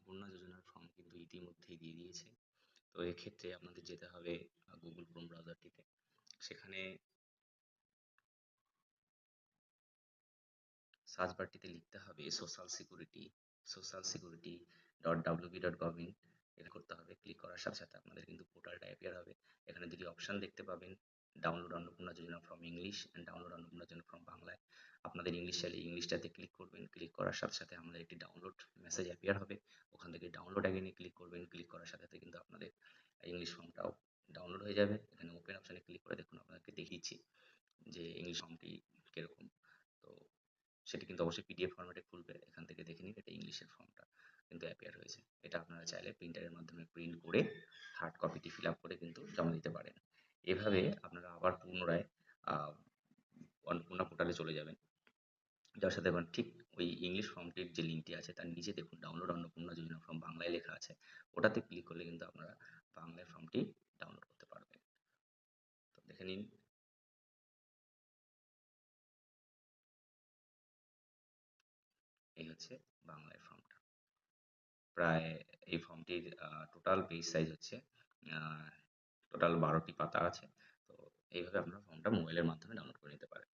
অন্নপূর্ণা যোজনার ফর্ম কিন্তু ইতিমধ্যেই দিয়ে দিয়েছে। তো এক্ষেত্রে আপনাদের যেতে হবে গুগল ক্রোম ব্রাউজারটিতে। সেখানে সার্চ বারটিতে লিখতে হবে social security.wp.gov.in। এটা করতে হবে। ক্লিক করার সাথে সাথে আপনাদের কিন্তু পোর্টালটা অ্যাপিয়ার হবে। এখানে দুটি অপশন দেখতে পাবেন, download Annapurna Yojana from English and download Annapurna Yojana from বাংলায়। আপনাদের ইংলিশ চাইলে ইংলিশটাতে ক্লিক করবেন। ক্লিক করার সাথে সাথে আমাদের একটি ডাউনলোড মেসেজ অ্যাপিয়ার হবে। ওখান থেকে ডাউনলোড অ্যাগেইনে ক্লিক করবেন। ক্লিক করার সাথে সাথে কিন্তু আপনাদের ইংলিশ ফর্মটাও ডাউনলোড হয়ে যাবে। এখানে ওপেন অপশনে ক্লিক করে দেখুন, আপনাদেরকে দেখিয়েছি যে ইংলিশ ফর্মটি কীরকম। তো সেটি কিন্তু অবশ্যই পিডিএফ ফরম্যাটে খুলবে। এখান থেকে দেখে নিন, এটা ইংলিশের ফর্মটা কিন্তু অ্যাপিয়ার হয়েছে। এটা আপনারা চাইলে প্রিন্টারের মাধ্যমে প্রিন্ট করে হার্ড কপিটি ফিল আপ করে কিন্তু জমা দিতে পারেন। এভাবে আপনারা আবার পুনরায় অন্নপূর্ণা পোর্টালে চলে যাবেন, যার সাথে এখন ঠিক ওই ইংলিশ ফর্মটির যে লিঙ্কটি আছে তার নিচে দেখুন ডাউনলোড অন্নপূর্ণা যোজনা ফর্ম বাংলায় লেখা আছে। ওটাতে ক্লিক করলে কিন্তু আপনারা বাংলায় ফর্মটি ডাউনলোড করতে পারবেন। তো দেখে নিন। এই হচ্ছে বাংলায় ফর্মটা। প্রায় এই ফর্মটির টোটাল পেজ সাইজ হচ্ছে টোটাল 12টি পাতা আছে। তো এইভাবে আপনারা ফর্মটা মোবাইলের মাধ্যমে ডাউনলোড করে নিতে পারেন।